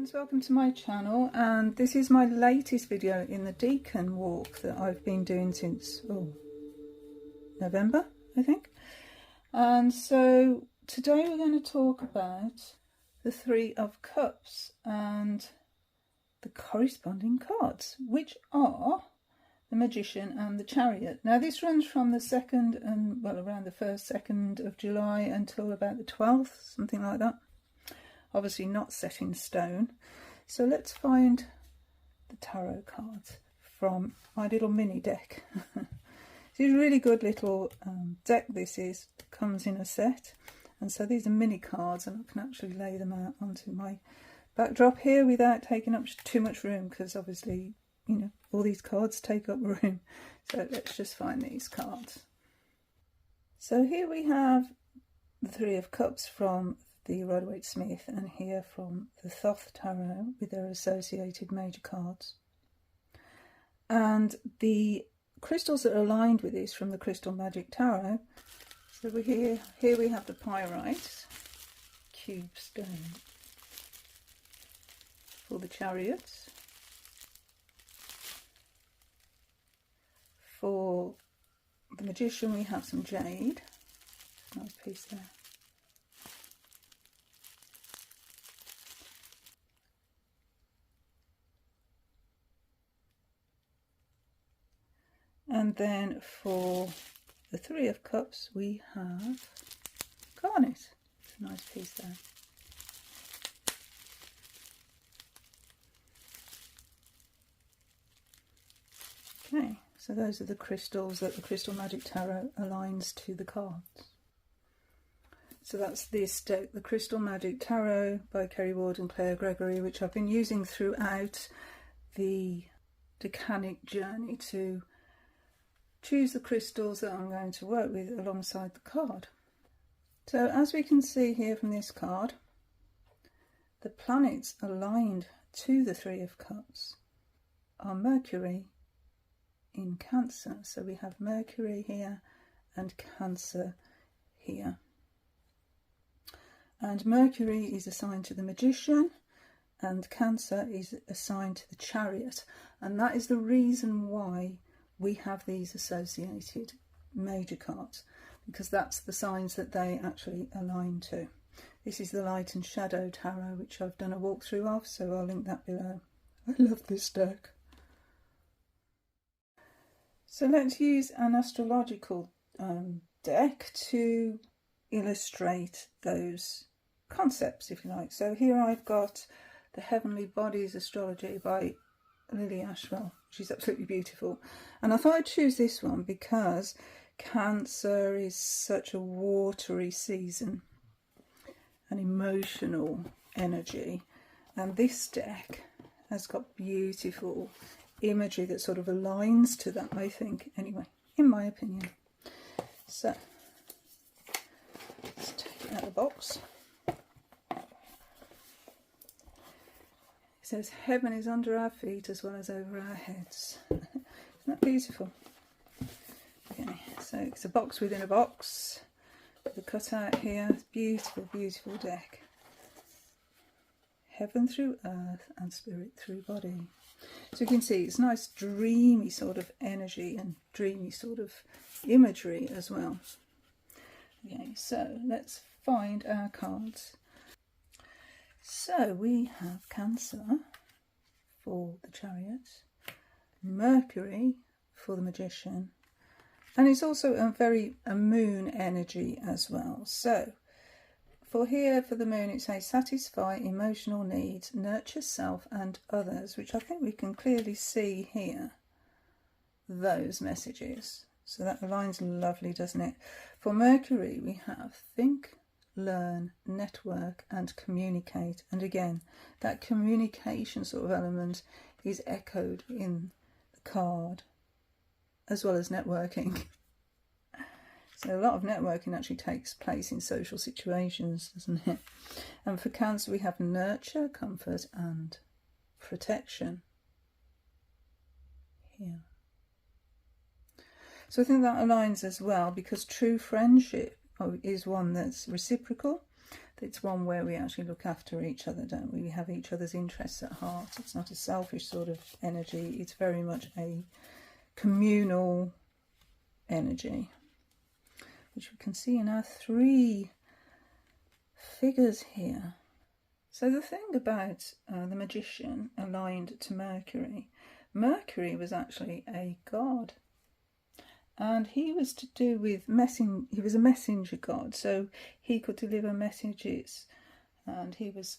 friends, welcome to my channel, and this is my latest video in the Decan walk that I've been doing since November, I think. And so today we're going to talk about the Three of Cups and the corresponding cards, which are the Magician and the Chariot. Now this runs from the 2nd and, well, around the 1st, 2nd of July until about the 12th, something like that. Obviously not set in stone. So let's find the tarot cards from my little mini deck. It's a really good little deck. This is, comes in a set, and so these are mini cards, and I can actually lay them out onto my backdrop here without taking up too much room, because obviously, you know, all these cards take up room. So let's just find these cards. So here we have the Three of Cups from the Waite, and here from the Thoth Tarot with their associated major cards. And the crystals that are aligned with this from the Crystal Magic Tarot. So here we have the Pyrite, Cube Stone for the Chariot. For the Magician we have some Jade, nice piece there. And then for the Three of Cups we have Garnet. It's a nice piece there. Okay, so those are the crystals that the Crystal Magic Tarot aligns to the cards. So that's this deck, the Crystal Magic Tarot by Kerry Ward and Claire Gregory, which I've been using throughout the Decanic journey to choose the crystals that I'm going to work with alongside the card. So as we can see here from this card, the planets aligned to the Three of Cups are Mercury in Cancer. So we have Mercury here and Cancer here. And Mercury is assigned to the Magician and Cancer is assigned to the Chariot. And that is the reason why we have these associated major cards, because that's the signs that they actually align to. This is the Light and Shadow Tarot, which I've done a walkthrough of, so I'll link that below. I love this deck. So let's use an astrological deck to illustrate those concepts, if you like. So here I've got the Heavenly Bodies Astrology by Lily Ashwell, which is absolutely beautiful, and I thought I'd choose this one because Cancer is such a watery season, an emotional energy, and this deck has got beautiful imagery that sort of aligns to that, I think, anyway, in my opinion. So let's take it out of the box. It says, heaven is under our feet as well as over our heads. Isn't that beautiful? Okay, so it's a box within a box. The cutout here, beautiful, beautiful deck. Heaven through earth and spirit through body. So you can see it's nice dreamy sort of energy and dreamy sort of imagery as well. Okay, so let's find our cards. So we have Cancer for the Chariot, Mercury for the Magician, and it's also a moon energy as well. So for the moon it says satisfy emotional needs, nurture self and others, which I think we can clearly see here, those messages. So that aligns lovely, doesn't it? For Mercury we have think, learn, network and communicate, and again that communication sort of element is echoed in the card, as well as networking. So a lot of networking actually takes place in social situations, doesn't it? And for Cancer we have nurture, comfort and protection here. So I think that aligns as well, because true friendship is one that's reciprocal, It's one where we actually look after each other, don't we? We have each other's interests at heart. It's not a selfish sort of energy. It's very much a communal energy, which we can see in our 3 figures here. So the thing about the magician aligned to Mercury, Mercury was actually a god. And he was to do with he was a messenger god, so he could deliver messages, and he was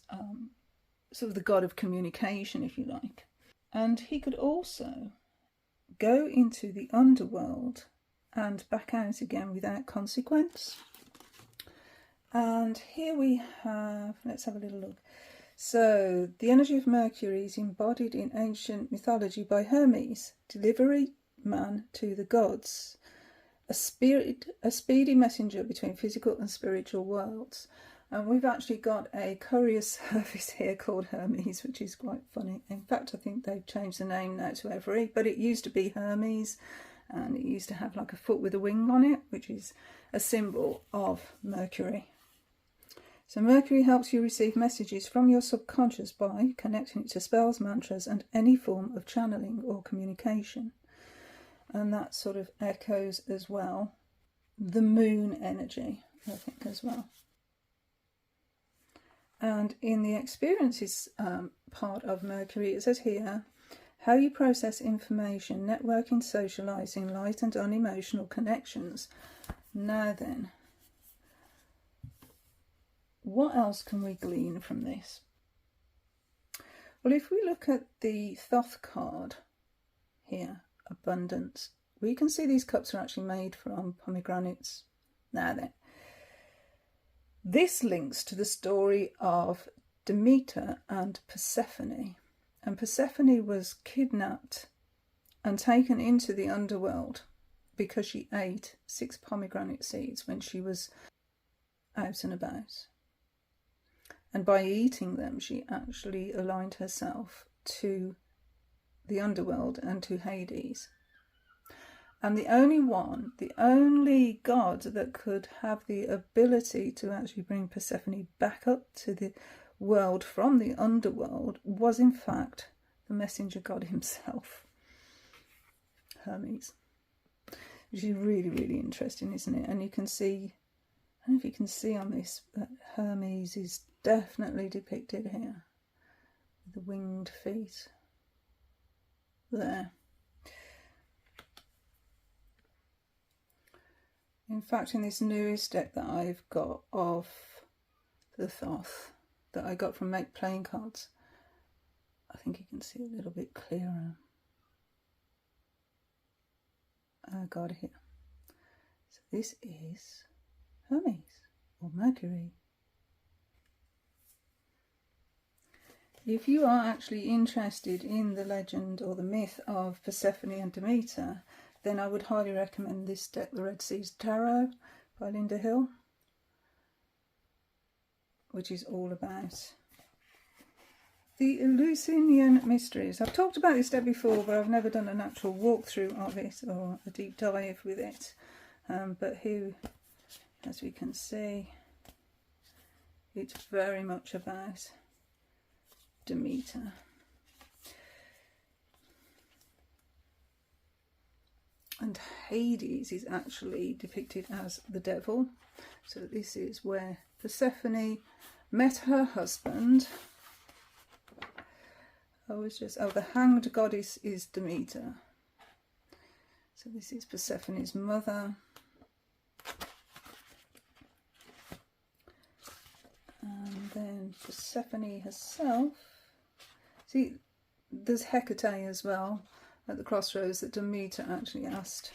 sort of the god of communication, if you like. And he could also go into the underworld and back out again without consequence. And here we have, let's have a little look. So the energy of Mercury is embodied in ancient mythology by Hermes, delivery man to the gods, a speedy messenger between physical and spiritual worlds. And we've actually got a courier service here called Hermes, which is quite funny. In fact, I think they've changed the name now to Every, but it used to be Hermes, and it used to have like a foot with a wing on it, which is a symbol of Mercury. So Mercury helps you receive messages from your subconscious by connecting it to spells, mantras, and any form of channeling or communication. And that sort of echoes as well the moon energy, I think, as well. And in the experiences part of Mercury, it says here, how you process information, networking, socialising, light and unemotional connections. Now then, what else can we glean from this? Well, if we look at the Thoth card here, abundance, we can see these cups are actually made from pomegranates. Now then, this links to the story of Demeter and Persephone. And Persephone was kidnapped and taken into the underworld because she ate 6 pomegranate seeds when she was out and about. And by eating them, she actually aligned herself to the underworld and to Hades. And the only god that could have the ability to actually bring Persephone back up to the world from the underworld was in fact the messenger god himself, Hermes. Which is really, really interesting, isn't it? And you can see, I don't know if you can see on this, that Hermes is definitely depicted here with the winged feet there. In fact, in this newest deck that I've got of the Thoth that I got from Make Playing Cards, I think you can see a little bit clearer. God, here. So this is Hermes or Mercury. If you are actually interested in the legend or the myth of Persephone and Demeter, then I would highly recommend this deck, the Red Seas Tarot by Linda Hill, which is all about the Eleusinian mysteries. I've talked about this deck before, but I've never done an actual walkthrough of it or a deep dive with it. But here, as we can see, it's very much about Demeter. And Hades is actually depicted as the devil. So this is where Persephone met her husband. The hanged goddess is Demeter. So this is Persephone's mother. And then Persephone herself. See, there's Hecate as well at the crossroads that Demeter actually asked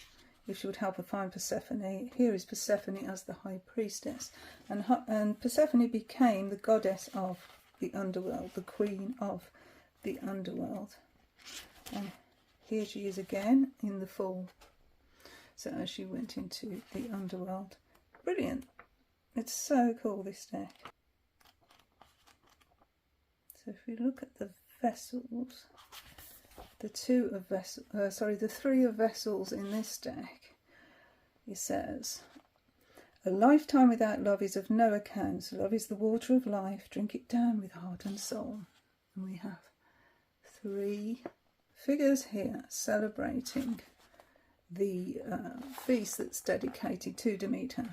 if she would help her find Persephone. Here is Persephone as the high priestess. And Persephone became the goddess of the underworld, the queen of the underworld. And here she is again in the fall. So as she went into the underworld. Brilliant. It's so cool, this deck. So if we look at the vessels, the 3 of vessels in this deck, it says, A lifetime without love is of no account. Love is the water of life. Drink it down with heart and soul. And we have 3 figures here celebrating the feast that's dedicated to Demeter.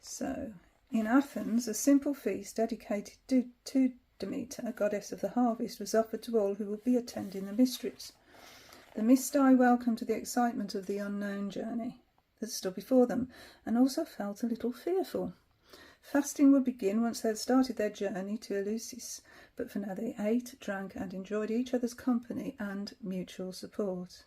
So in Athens, a simple feast dedicated to Demeter, goddess of the harvest, was offered to all who would be attending the mysteries. The Mysti welcomed the excitement of the unknown journey that stood before them, and also felt a little fearful. Fasting would begin once they had started their journey to Eleusis, but for now they ate, drank and enjoyed each other's company and mutual support.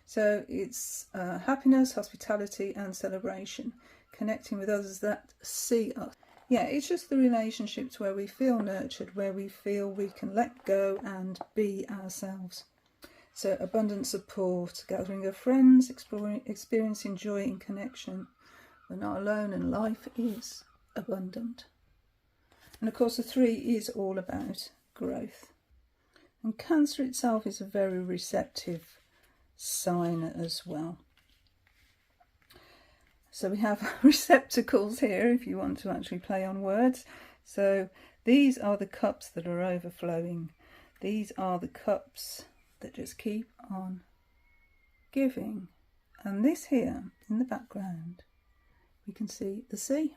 So it's happiness, hospitality and celebration, connecting with others that see us. Yeah, it's just the relationships where we feel nurtured, where we feel we can let go and be ourselves. So abundant support, gathering of friends, experiencing joy in connection. We're not alone and life is abundant. And of course the 3 is all about growth. And Cancer itself is a very receptive sign as well. So we have receptacles here if you want to actually play on words. So these are the cups that are overflowing. These are the cups that just keep on giving. And this here in the background, we can see the sea,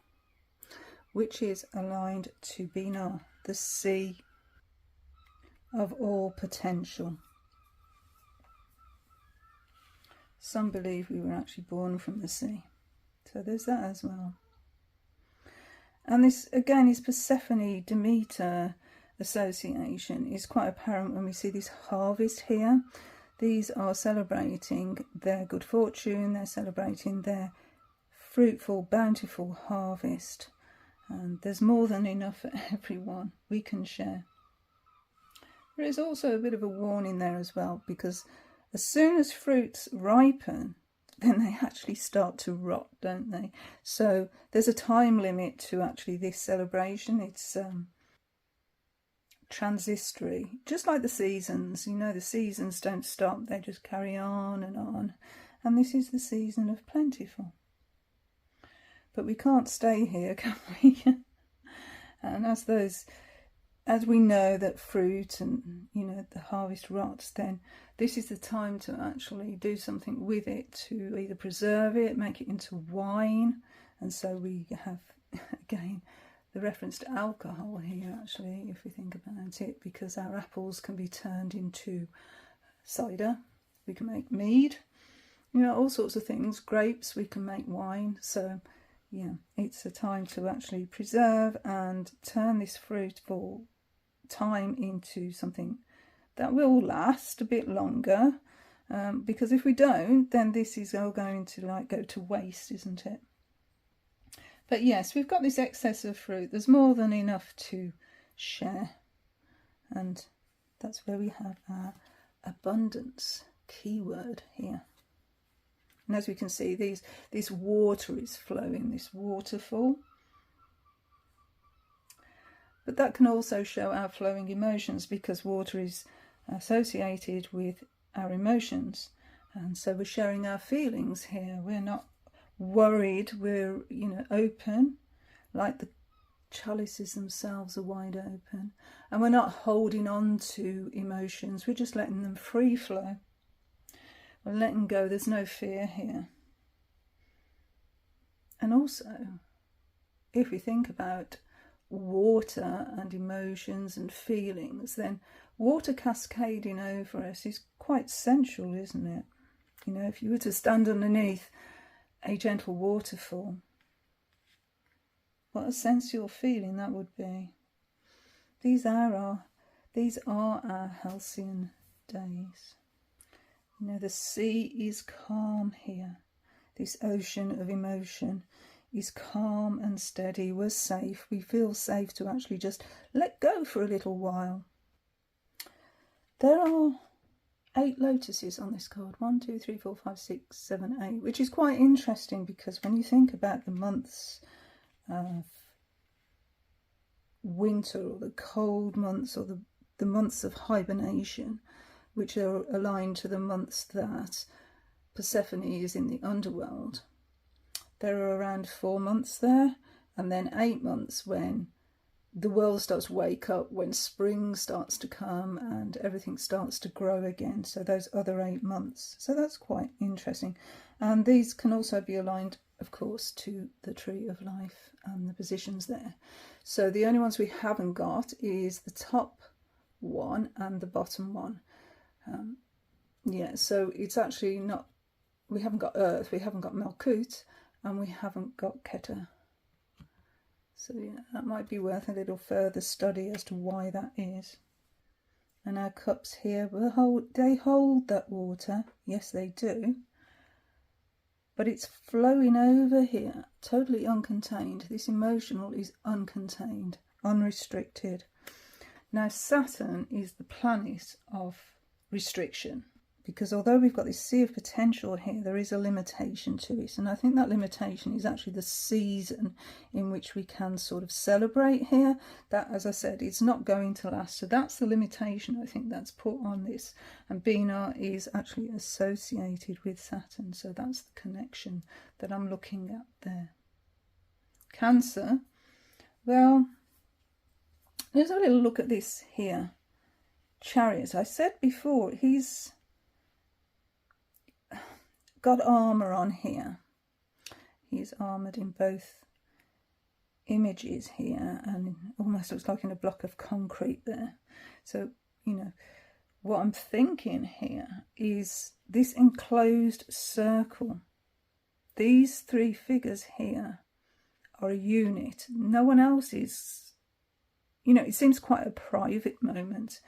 which is aligned to Binah, the sea of all potential. Some believe we were actually born from the sea. So there's that as well. And this again is Persephone, Demeter association is quite apparent when we see this harvest here. These are celebrating their good fortune, they're celebrating their fruitful, bountiful harvest. And there's more than enough for everyone we can share. There is also a bit of a warning there as well, because as soon as fruits ripen, then they actually start to rot, don't they? So there's a time limit to actually this celebration. It's transitory, just like the seasons. You know, the seasons don't stop, they just carry on. And this is the season of plentiful. But we can't stay here, can we? And as we know that fruit and, you know, the harvest rots, then this is the time to actually do something with it, to either preserve it, make it into wine. And so we have, again, the reference to alcohol here, actually, if we think about it, because our apples can be turned into cider. We can make mead, you know, all sorts of things. Grapes, we can make wine. So, yeah, it's a time to actually preserve and turn this fruitful time into something that will last a bit longer. Because if we don't, then this is all going to go to waste, isn't it? But yes, we've got this excess of fruit. There's more than enough to share. And that's where we have our abundance keyword here. And as we can see, this water is flowing, this waterfall. But that can also show our flowing emotions, because water is associated with our emotions. And so we're sharing our feelings here. We're not worried, we're, you know, open, like the chalices themselves are wide open, and we're not holding on to emotions, we're just letting them free flow. We're letting go, there's no fear here. And also, if we think about water and emotions and feelings, then water cascading over us is quite sensual, isn't it? You know, if you were to stand underneath a gentle waterfall, what a sensual feeling that would be. These are our Halcyon days. You know, the sea is calm here. This ocean of emotion is calm and steady. We're safe. We feel safe to actually just let go for a little while. There are 8 lotuses on this card. 1, 2, 3, 4, 5, 6, 7, 8, which is quite interesting, because when you think about the months of winter, or the cold months, or the months of hibernation, which are aligned to the months that Persephone is in the underworld, there are around 4 months there, and then 8 months when the world starts to wake up, when spring starts to come and everything starts to grow again. So those other 8 months. So that's quite interesting. And these can also be aligned, of course, to the tree of life and the positions there. So the only ones we haven't got is the top one and the bottom one. Yeah, so it's actually not, we haven't got Earth, we haven't got Malkut, and we haven't got Keter. So yeah, that might be worth a little further study as to why that is. And our cups here, they hold that water. Yes, they do. But it's flowing over here, totally uncontained. This emotional is uncontained, unrestricted. Now, Saturn is the planet of restriction, because although we've got this sea of potential here, there is a limitation to it. And I think that limitation is actually the season in which we can sort of celebrate here. That, as I said, it's not going to last. So that's the limitation, I think, that's put on this. And Bina is actually associated with Saturn. So that's the connection that I'm looking at there. Cancer, well, let's have a little look at this here. Chariot, I said before, he's got armour on here. He's armoured in both images here, and almost looks like in a block of concrete there. So, you know, what I'm thinking here is this enclosed circle. These 3 figures here are a unit. No one else is, you know, it seems quite a private moment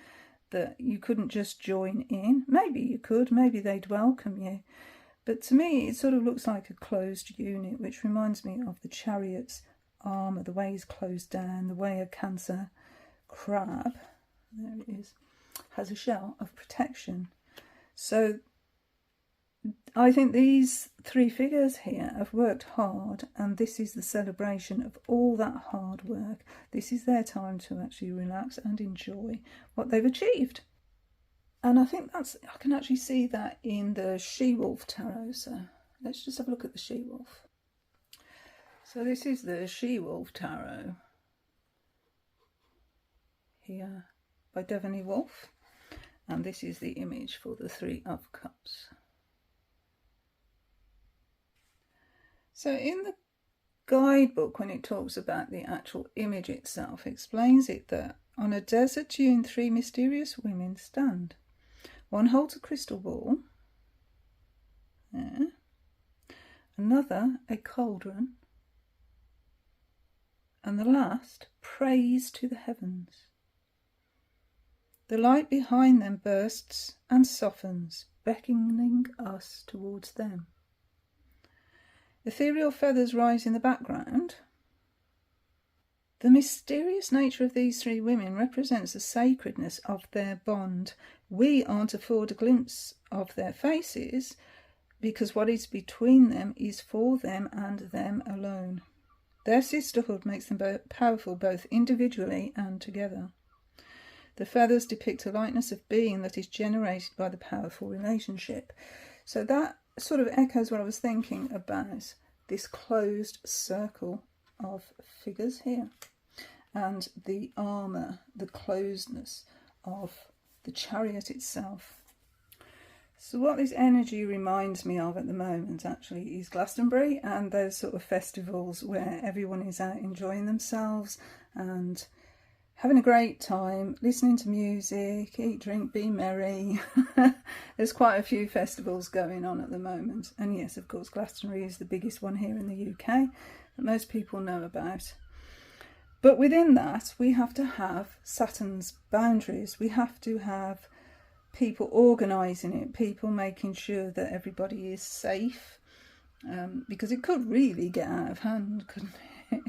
that you couldn't just join in. Maybe you could, maybe they'd welcome you. But to me, it sort of looks like a closed unit, which reminds me of the Chariot's armour, the way he's closed down, the way a Cancer crab, there it is, has a shell of protection. So I think these 3 figures here have worked hard, and this is the celebration of all that hard work. This is their time to actually relax and enjoy what they've achieved. And I think I can actually see that in the Wolfe Tarot. So let's just have a look at the Wolfe. So this is the Wolfe Tarot here by Deviant Wolfe. And this is the image for the 3 of Cups. So in the guidebook, when it talks about the actual image itself, it explains it that on a desert dune 3 mysterious women stand. One holds a crystal ball, there. Another a cauldron, and the last prays to the heavens. The light behind them bursts and softens, beckoning us towards them. Ethereal feathers rise in the background. The mysterious nature of these 3 women represents the sacredness of their bond. We aren't afforded a glimpse of their faces because what is between them is for them and them alone. Their sisterhood makes them powerful both individually and together. The feathers depict a lightness of being that is generated by the powerful relationship. So that sort of echoes what I was thinking about, this closed circle of figures here, and the armour, the closedness of the Chariot itself. So what this energy reminds me of at the moment actually is Glastonbury and those sort of festivals where everyone is out enjoying themselves and having a great time, listening to music, eat, drink, be merry. There's quite a few festivals going on at the moment. And yes, of course, Glastonbury is the biggest one here in the UK that most people know about. But within that, we have to have Saturn's boundaries. We have to have people organising it, people making sure that everybody is safe, because it could really get out of hand, couldn't it?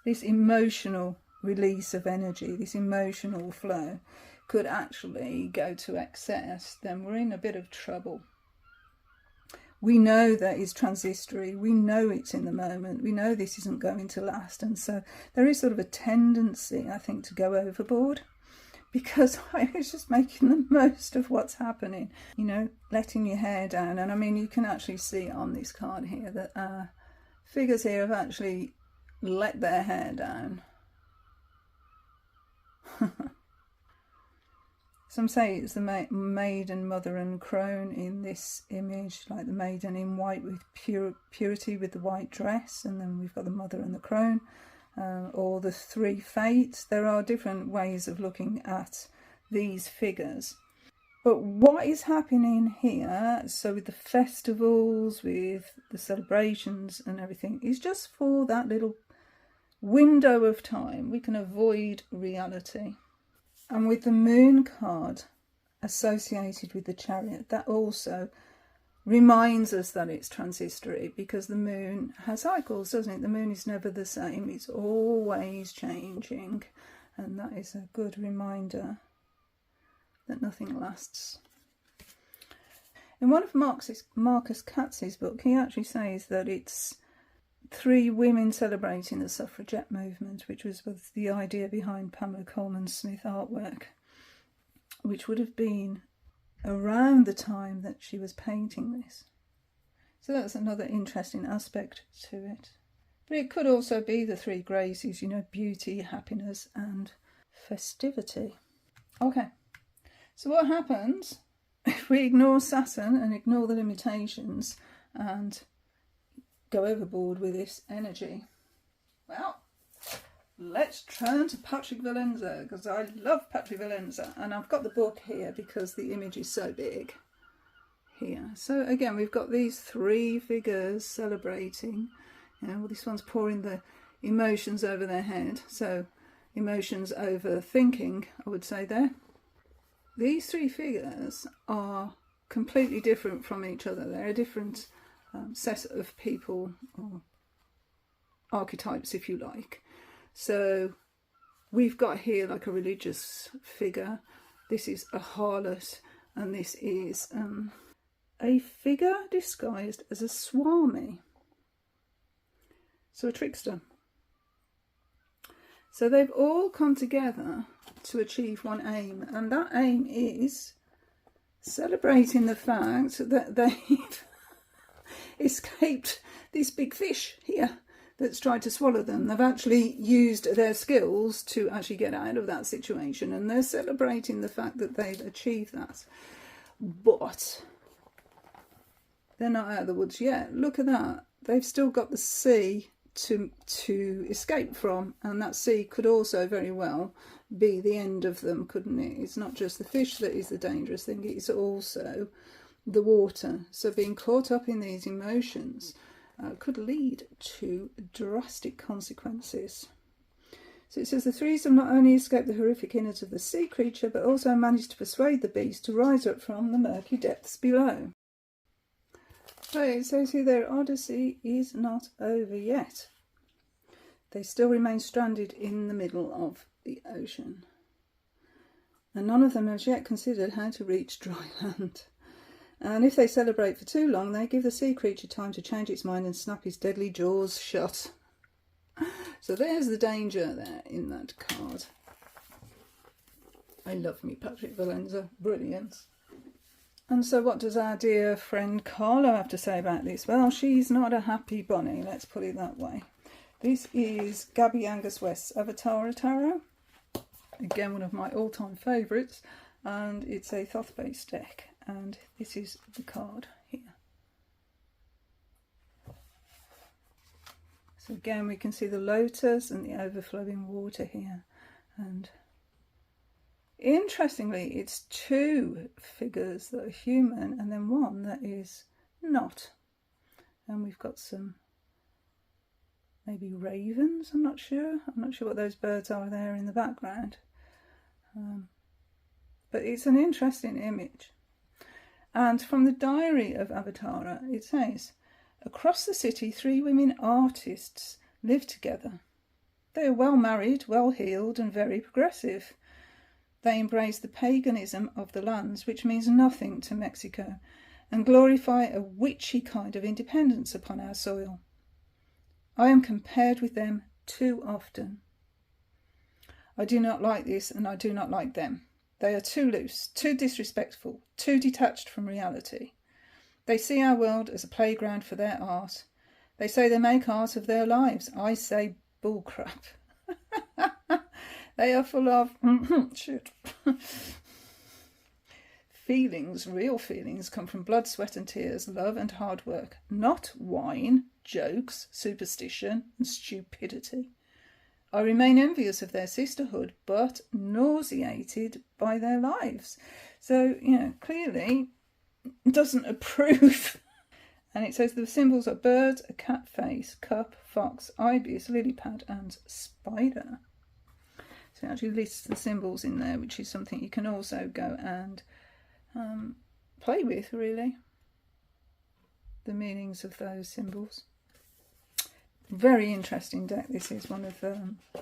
This emotional release of energy, this emotional flow could actually go to excess, then we're in a bit of trouble. We know that it's transitory, we know it's in the moment, we know this isn't going to last, and so there is sort of a tendency, I think, to go overboard, because I was just making the most of what's happening, you know, letting your hair down. And I mean, you can actually see on this card here that figures here have actually let their hair down. Some say it's the maiden, mother and crone in this image, like the maiden in white with purity with the white dress, and then we've got the mother and the crone, or the three fates. There are different ways of looking at these figures. But what is happening here, so with the festivals, with the celebrations and everything, is just for that little window of time we can avoid reality. And with the moon card associated with the Chariot, that also reminds us that it's transitory, because the moon has cycles, doesn't it? The moon is never the same, it's always changing, and that is a good reminder that nothing lasts. In one of Marcus Katz's book, he actually says that it's 3 women celebrating the suffragette movement, which was the idea behind Pamela Coleman Smith artwork, which would have been around the time that she was painting this. So that's another interesting aspect to it. But it could also be the 3 graces, you know, beauty, happiness and festivity. Okay, so what happens if we ignore Saturn and ignore the limitations and go overboard with this energy? Well, let's turn to Patrick Valenza, because I love Patrick Valenza, and I've got the book here because the image is so big here. So again, we've got these 3 figures celebrating. You know, well, this one's pouring the emotions over their head, so emotions over thinking, I would say there. These 3 figures are completely different from each other. They're a different set of people, or archetypes if you like. So we've got here like a religious figure, this is a harlot, and this is a figure disguised as a swami, so a trickster. So they've all come together to achieve one aim, and that aim is celebrating the fact that they've escaped this big fish here that's tried to swallow them. They've actually used their skills to actually get out of that situation, and they're celebrating the fact that they've achieved that. But they're not out of the woods yet. Look at that. They've still got the sea to escape from, and that sea could also very well be the end of them, couldn't it? It's not just the fish that is the dangerous thing, it's also the water. So being caught up in these emotions could lead to drastic consequences. So it says the threesome not only escaped the horrific innards of the sea creature, but also managed to persuade the beast to rise up from the murky depths below. So it says here their odyssey is not over yet. They still remain stranded in the middle of the ocean, and none of them has yet considered how to reach dry land. And if they celebrate for too long, they give the sea creature time to change its mind and snap its deadly jaws shut. So there's the danger there in that card. I love me Patrick Valenza, brilliant. And so what does our dear friend Carla have to say about this? Well, she's not a happy bunny, let's put it that way. This is Gabby Angus West's Avatara Tarot. Again, one of my all-time favourites, and it's a Thoth-based deck. And this is the card here. So again, we can see the lotus and the overflowing water here. And interestingly, it's 2 figures that are human and then one that is not. And we've got some maybe ravens, I'm not sure what those birds are there in the background. But it's an interesting image. And from the diary of Avatara, it says, across the city, 3 women artists live together. They are well married, well heeled, and very progressive. They embrace the paganism of the lands, which means nothing to Mexico, and glorify a witchy kind of independence upon our soil. I am compared with them too often. I do not like this, and I do not like them. They are too loose, too disrespectful, too detached from reality. They see our world as a playground for their art. They say they make art of their lives. I say bullcrap. They are full of shit. Feelings, real feelings, come from blood, sweat and tears, love and hard work, not wine, jokes, superstition and stupidity. I remain envious of their sisterhood, but nauseated by their lives. So, you know, clearly doesn't approve. And it says the symbols are bird, a cat face, cup, fox, ibis, lily pad and spider. So it actually lists the symbols in there, which is something you can also go and play with, really. The meanings of those symbols. Very interesting deck. This is one of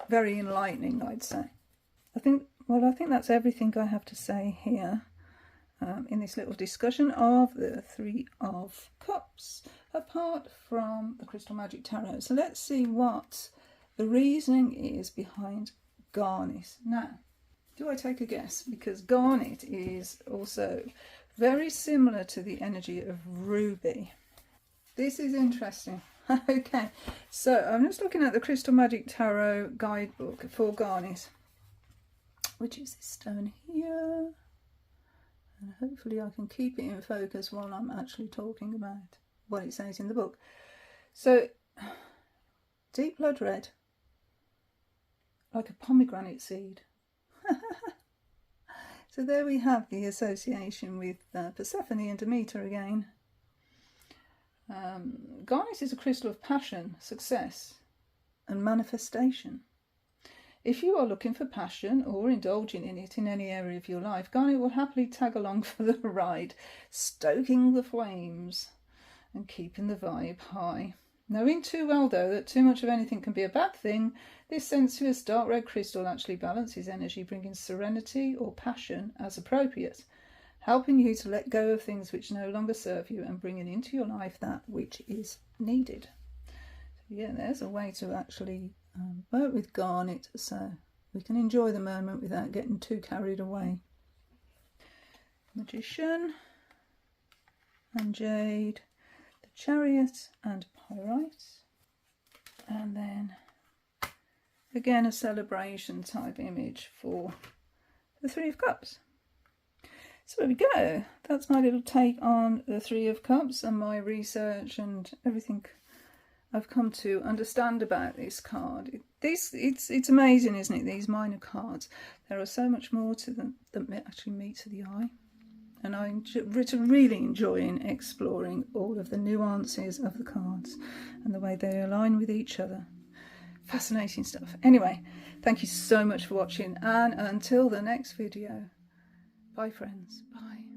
very enlightening, I'd say. I think that's everything I have to say here in this little discussion of the Three of Cups, apart from the Crystal Magic Tarot. So let's see what the reasoning is behind garnet. Now, do I take a guess? Because garnet is also very similar to the energy of ruby. This is interesting. Okay, so I'm just looking at the Crystal Magic Tarot guidebook for garnet, which is this stone here. And hopefully I can keep it in focus while I'm actually talking about what it says in the book. So, deep blood red, like a pomegranate seed. So there we have the association with Persephone and Demeter again. Garnet is a crystal of passion, success and manifestation. If you are looking for passion or indulging in it in any area of your life, garnet will happily tag along for the ride, stoking the flames and keeping the vibe high. Knowing too well, though, that too much of anything can be a bad thing, this sensuous dark red crystal actually balances energy, bringing serenity or passion as appropriate, helping you to let go of things which no longer serve you and bringing into your life that which is needed. So yeah, there's a way to actually work with garnet so we can enjoy the moment without getting too carried away. Magician and Jade, the Chariot and Pyrite, and then again a celebration type image for the Three of Cups. So there we go. That's my little take on the Three of Cups and my research and everything I've come to understand about this card. It's amazing, isn't it? These minor cards. There are so much more to them that actually meet to the eye. And I'm really enjoying exploring all of the nuances of the cards and the way they align with each other. Fascinating stuff. Anyway, thank you so much for watching, and until the next video, bye friends, bye.